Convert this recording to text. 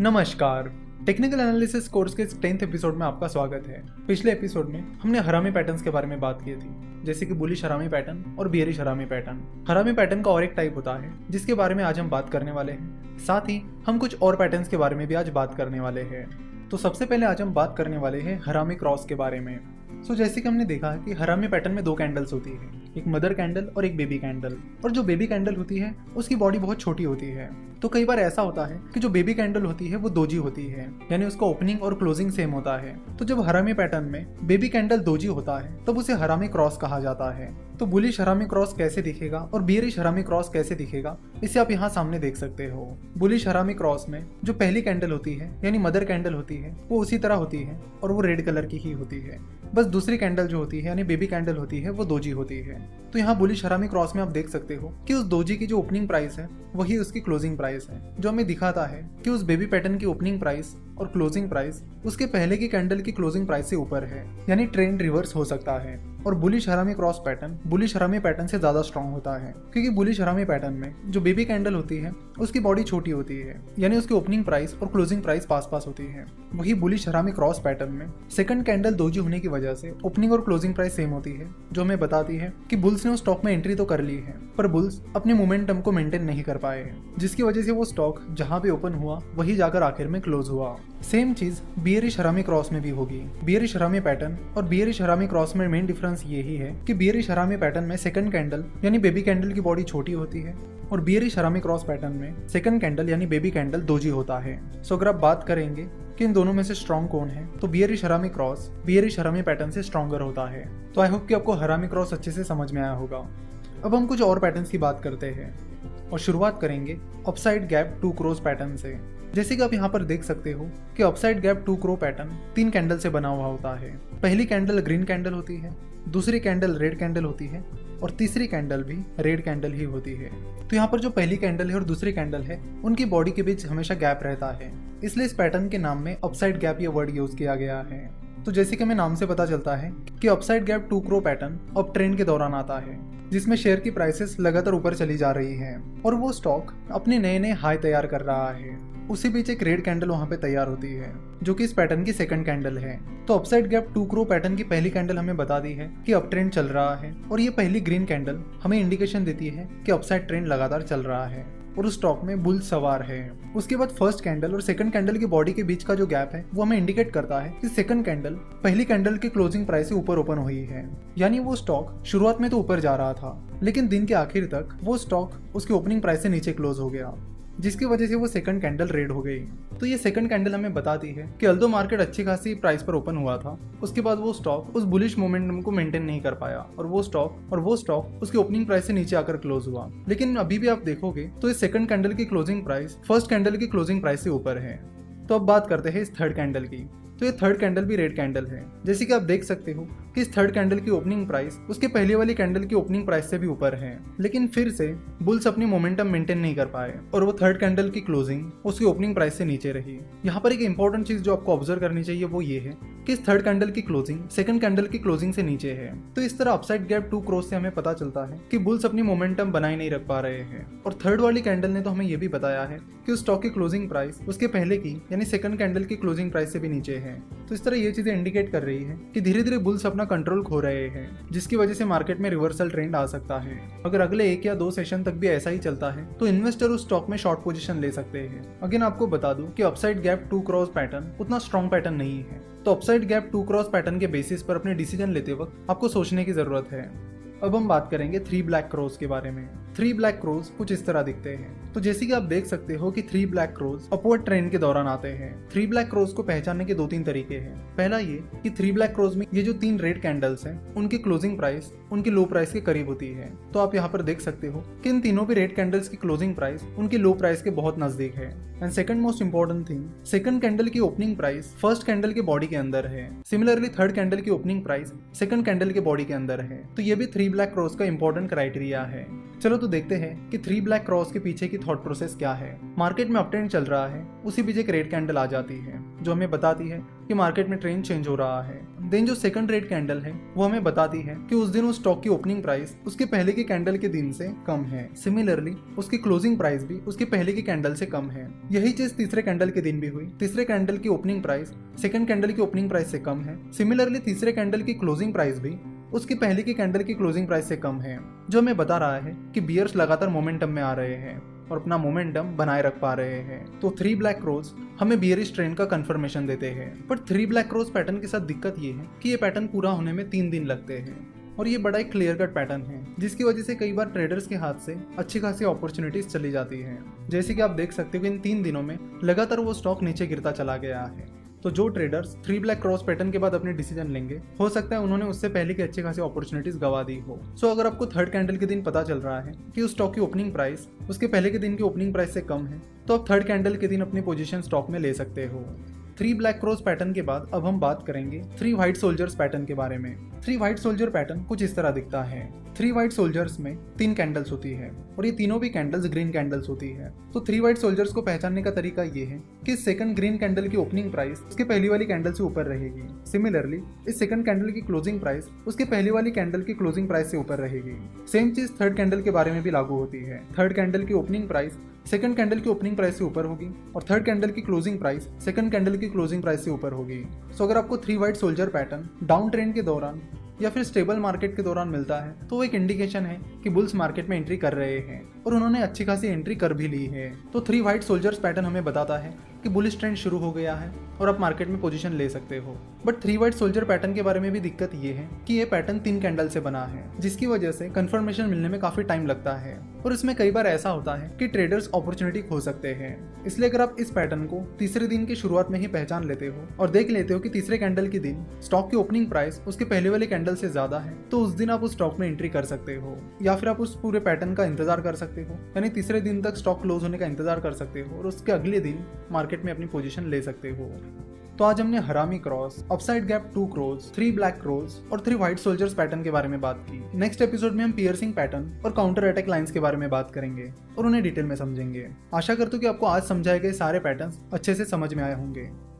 नमस्कार। Technical analysis course के 10th episode में आपका स्वागत है। पिछले एपिसोड में हमने हरामी पैटर्न्स के बारे में बात की थी, जैसे कि बुलिश हरामी पैटर्न और बियरिश हरामी पैटर्न। हरामी पैटर्न का और एक टाइप होता है जिसके बारे में आज हम बात करने वाले हैं। साथ ही हम कुछ और पैटर्न्स के बारे में भी आज बात करने वाले हैं। तो सबसे पहले आज हम बात करने वाले हैं हरामी क्रॉस के बारे में। जैसे कि हमने देखा है कि हरामी पैटर्न में दो कैंडल्स होती है, एक मदर कैंडल और एक बेबी कैंडल। और जो बेबी कैंडल होती है उसकी बॉडी बहुत छोटी होती है। तो कई बार ऐसा होता है कि जो बेबी कैंडल होती है वो दोजी होती है, यानी उसका ओपनिंग और क्लोजिंग सेम होता है। तो जब हरामी पैटर्न में बेबी कैंडल दोजी होता है तब उसे हरामी क्रॉस कहा जाता है। तो बुलिश हरामी क्रॉस कैसे दिखेगा और बियरिश हरामी क्रॉस कैसे दिखेगा, इसे आप यहाँ सामने देख सकते हो। बुलिश हरामी क्रॉस में जो पहली कैंडल होती है यानी मदर कैंडल होती है वो उसी तरह होती है और वो रेड कलर की ही होती है। बस दूसरी कैंडल जो होती है यानी बेबी कैंडल होती है वो दोजी होती है। तो यहाँ बुलिश हरामी क्रॉस में आप देख सकते हो कि उस दोजी की जो ओपनिंग प्राइस है वही उसकी क्लोजिंग प्राइस है, जो हमें दिखाता है कि उस बेबी पैटर्न की ओपनिंग प्राइस और क्लोजिंग प्राइस उसके पहले की कैंडल की क्लोजिंग प्राइस से ऊपर है, यानी ट्रेंड रिवर्स हो सकता है। और बुलिश हरामी क्रॉस पैटर्न बुलिश हरामी पैटर्न से ज्यादा स्ट्रॉन्ग होता है, क्योंकि बुलिश हरामी पैटर्न में जो बेबी कैंडल होती है उसकी बॉडी छोटी होती है, यानी उसकी ओपनिंग प्राइस और क्लोजिंग प्राइस पास पास होती है। वही बुलिश हरामी क्रॉस पैटर्न में सेकंड कैंडल दोजी होने की वजह से ओपनिंग और क्लोजिंग प्राइस सेम होती है, जो हमें बताती है कि बुल्स ने उस स्टॉक में एंट्री तो कर ली है पर बुल्स अपने मोमेंटम को मेंटेन नहीं कर पाए हैं, जिसकी वजह से वो स्टॉक जहां पे ओपन हुआ वही जाकर आखिर में क्लोज हुआ। सेम चीज बियरिश हरामी क्रॉस में भी होगी। बियरिश हरामी पैटर्न और बियरिश हरामी क्रॉस में मेन डिफरेंस यही है कि बियरिश हरामी पैटर्न में सेकंड कैंडल यानी बेबी कैंडल की बॉडी छोटी होती है और बियरिश हरामी क्रॉस पैटर्न में सेकंड कैंडल यानी बेबी कैंडल दोजी होता है। सो अगर आप बात करेंगे कि इन दोनों में से स्ट्रॉन्ग कौन है तो बियरिश हरामी क्रॉस बियरिश हरामी पैटर्न से स्ट्रॉन्गर होता है। तो आई होप कि आपको हरामी क्रॉस अच्छे से समझ में आया होगा। अब हम कुछ और पैटर्न्स की बात करते हैं और शुरुआत करेंगे upside gap two crows pattern से। जैसे कि आप यहाँ पर देख सकते हो कि upside gap two crow pattern 3 candle से बना हुआ होता है। पहली कैंडल ग्रीन कैंडल होती है, दूसरी कैंडल रेड कैंडल होती है और तीसरी कैंडल भी रेड कैंडल ही होती है। तो यहाँ पर जो पहली कैंडल है और दूसरी कैंडल है उनकी बॉडी के बीच हमेशा गैप रहता है, इसलिए इस पैटर्न के नाम में अपसाइड गैप ये वर्ड यूज किया गया है। तो जैसे कि हमें नाम से पता चलता है कि upside gap two crow pattern up trend के दौरान आता है, जिसमें शेयर की प्राइसेस लगातार ऊपर चली जा रही है और वो स्टॉक अपने नए नए हाई तैयार कर रहा है। उसी बीच एक रेड कैंडल वहां पे तैयार होती है जो कि इस पैटर्न की सेकंड कैंडल है। तो upside gap two crow pattern की पहली कैंडल हमें बता दी है कि अप ट्रेंड चल रहा है और ये पहली ग्रीन कैंडल हमें इंडिकेशन देती है कि अपसाइड ट्रेंड लगातार चल रहा है और उस स्टॉक में बुल सवार है। उसके बाद फर्स्ट कैंडल और सेकंड कैंडल की बॉडी के बीच का जो गैप है वो हमें इंडिकेट करता है कि सेकंड कैंडल पहली कैंडल की क्लोजिंग प्राइस से ऊपर ओपन हुई है, यानी वो स्टॉक शुरुआत में तो ऊपर जा रहा था लेकिन दिन के आखिर तक वो स्टॉक उसकी ओपनिंग प्राइस से नीचे क्लोज हो गया, जिसकी वजह से वो सेकंड कैंडल रेड हो गई। तो ये सेकंड कैंडल हमें बताती है कि अल्दो मार्केट अच्छी खासी प्राइस पर ओपन हुआ था, उसके बाद वो स्टॉक उस बुलिश मोमेंटम को मेंटेन नहीं कर पाया और वो स्टॉक उसकी ओपनिंग प्राइस से नीचे आकर क्लोज हुआ। लेकिन अभी भी आप देखोगे तो इस सेकंड कैंडल की क्लोजिंग प्राइस फर्स्ट कैंडल की क्लोजिंग प्राइस से ऊपर है। तो अब बात करते हैं इस थर्ड कैंडल की। तो ये थर्ड कैंडल भी रेड कैंडल है। जैसे कि आप देख सकते हो कि इस थर्ड कैंडल की ओपनिंग प्राइस उसके पहले वाली कैंडल की ओपनिंग प्राइस से भी ऊपर है, लेकिन फिर से बुल्स अपनी मोमेंटम मेंटेन नहीं कर पाए और वो थर्ड कैंडल की क्लोजिंग उसकी ओपनिंग प्राइस से नीचे रही। यहाँ पर एक इंपॉर्टेंट चीज जो आपको ऑब्जर्व करनी चाहिए वो ये है कि इस थर्ड कैंडल की क्लोजिंग सेकंड कैंडल की क्लोजिंग से नीचे है। तो इस तरह अपसाइड गैप टू क्रॉस से हमें पता चलता है कि बुल्स अपनी मोमेंटम बनाए नहीं रख पा रहे हैं। और थर्ड वाली कैंडल ने तो हमें ये भी बताया है कि उस स्टॉक की क्लोजिंग प्राइस उसके पहले की यानी सेकंड कैंडल की क्लोजिंग प्राइस से भी नीचे है। तो इस तरह ये चीजें इंडिकेट कर रही है कि धीरे धीरे बुल्स अपना कंट्रोल खो रहे हैं, जिसकी वजह से मार्केट में रिवर्सल ट्रेंड आ सकता है। अगर अगले 1 या 2 सेशन तक भी ऐसा ही चलता है तो इन्वेस्टर उस स्टॉक में शॉर्ट पोजीशन ले सकते हैं। अगेन आपको बता दूं कि upside gap two crows pattern उतना स्ट्रॉन्ग पैटर्न नहीं है, तो upside gap two crows pattern के बेसिस पर अपने डिसीजन लेते वक्त आपको सोचने की जरूरत है। अब हम बात करेंगे 3 ब्लैक क्रोज के बारे में। 3 ब्लैक क्रोज कुछ इस तरह दिखते हैं। तो जैसे कि आप देख सकते हो कि 3 ब्लैक क्रोज अपवर्ड ट्रेंड के दौरान आते हैं। 3 ब्लैक क्रोज को पहचानने के 2-3 तरीके हैं। पहला ये कि 3 ब्लैक क्रोज में ये जो 3 रेड कैंडल्स हैं उनकी क्लोजिंग प्राइस उनकी लो प्राइस के करीब होती है। तो आप यहाँ पर देख सकते हो कि इन तीनों भी रेड कैंडल्स की क्लोजिंग प्राइस उनकी लो प्राइस के बहुत नजदीक है। And second most important thing, second candle की ओपनिंग प्राइस फर्स्ट कैंडल के बॉडी के अंदर है। सिमिलरली थर्ड कैंडल की ओपनिंग प्राइस सेकंड कैंडल के बॉडी के अंदर है। तो ये भी 3 ब्लैक क्रोज का इंपॉर्टेंट क्राइटेरिया है। चलो तो देखते हैं कि 3 ब्लैक क्रॉस के पीछे की थॉट प्रोसेस क्या है। मार्केट में अपट्रेंड चल रहा है, उसी बीच एक रेड कैंडल आ जाती है जो हमें बताती है कि मार्केट में ट्रेंड चेंज हो रहा है। देन जो सेकंड रेड कैंडल है वो हमें बताती है कि उस दिन उस स्टॉक की ओपनिंग प्राइस उसके पहले के कैंडल के दिन से कम है। सिमिलरली उसकी क्लोजिंग प्राइस भी उसके पहले की कैंडल से कम है। यही चीज तीसरे कैंडल के दिन भी हुई। तीसरे कैंडल की ओपनिंग प्राइस सेकंड कैंडल की ओपनिंग प्राइस से कम है। सिमिलरली तीसरे कैंडल की क्लोजिंग प्राइस भी उसकी पहले की कैंडल की क्लोजिंग प्राइस से कम है, जो हमें बता रहा है कि बियर्स लगातार मोमेंटम में आ रहे हैं और अपना मोमेंटम बनाए रख पा रहे हैं। तो 3 ब्लैक क्रॉस हमें बियरिश ट्रेंड का कंफर्मेशन देते हैं। पर 3 ब्लैक क्रॉस पैटर्न के साथ दिक्कत ये है कि ये पैटर्न पूरा होने में 3 दिन लगते हैं और ये बड़ा एक क्लियर कट पैटर्न है, जिसकी वजह से कई बार ट्रेडर्स के हाथ से अच्छी खासी अपॉर्चुनिटीज चली जाती हैं। जैसे कि आप देख सकते हो कि इन 3 दिनों में लगातार वो स्टॉक नीचे गिरता चला गया है। तो जो ट्रेडर्स 3 ब्लैक क्रॉस पैटर्न के बाद अपने डिसीजन लेंगे, हो सकता है उन्होंने उससे पहले की अच्छी खासी अपॉर्चुनिटीज गवा दी हो। सो अगर आपको थर्ड कैंडल के दिन पता चल रहा है कि उस स्टॉक की ओपनिंग प्राइस उसके पहले के दिन की ओपनिंग प्राइस से कम है, तो आप थर्ड कैंडल के दिन अपनी पोजीशन स्टॉक में ले सकते हो। 3 ब्लैक क्रॉस पैटर्न के बाद अब हम बात करेंगे 3 व्हाइट सोल्जर्स पैटर्न के बारे में। 3 व्हाइट सोल्जर पैटर्न कुछ इस तरह दिखता है। 3 व्हाइट सोल्जर्स में 3 कैंडल्स होती है और ये तीनों भी कैंडल्स ग्रीन कैंडल्स होती है। तो 3 व्हाइट सोल्जर्स को पहचानने का तरीका ये है कि सेकंड ग्रीन कैंडल की ओपनिंग प्राइस उसके पहली वाली कैंडल से ऊपर रहेगी। सिमिलरली इस सेकंड कैंडल की क्लोजिंग प्राइस उसके पहली वाली कैंडल की क्लोजिंग प्राइस से ऊपर रहेगी। सेम चीज थर्ड कैंडल के बारे में भी लागू होती है। थर्ड कैंडल की ओपनिंग प्राइस सेकंड कैंडल की ओपनिंग प्राइस से ऊपर होगी और थर्ड कैंडल की क्लोजिंग प्राइस सेकंड कैंडल की क्लोजिंग प्राइस से ऊपर होगी। सो अगर आपको 3 white soldier pattern down trend के दौरान या फिर स्टेबल मार्केट के दौरान मिलता है, तो वो एक इंडिकेशन है कि बुल्स मार्केट में एंट्री कर रहे हैं और उन्होंने अच्छी खासी एंट्री कर भी ली है। तो 3 व्हाइट सोल्जर्स पैटर्न हमें बताता है कि बुलिश ट्रेंड शुरू हो गया है और आप मार्केट में पोजीशन ले सकते हो। बट 3 व्हाइट सोल्जर पैटर्न के बारे में भी दिक्कत ये है कि ये पैटर्न 3 कैंडल से बना है, जिसकी वजह से कंफर्मेशन मिलने में काफी टाइम लगता है और इसमें कई बार ऐसा होता है कि ट्रेडर्स अपॉर्चुनिटी खो सकते हैं। इसलिए अगर आप इस पैटर्न को तीसरे दिन की शुरुआत में ही पहचान लेते हो और देख लेते हो कि तीसरे कैंडल के दिन स्टॉक की ओपनिंग प्राइस उसके पहले वाले कैंडल से ज्यादा है, तो उस दिन आप उस स्टॉक में एंट्री कर सकते हो या फिर आप उस पूरे पैटर्न का इंतजार कर सकते हो, यानी तीसरे दिन तक स्टॉक क्लोज होने का इंतजार कर सकते हो और उसके अगले दिन मार्केट में अपनी पोजीशन ले सकते हो। तो आज हमने हरामी cross, upside gap 2 cross, 3 black cross और 3 व्हाइट सोल्जर्स पैटर्न के बारे में बात की। नेक्स्ट एपिसोड में हम पियर्सिंग पैटर्न और काउंटर अटैक लाइंस के बारे में बात करेंगे और उन्हें डिटेल में समझेंगे। आशा करता हूं कि आपको आज समझाए गए सारे पैटर्न्स अच्छे से समझ में आए होंगे।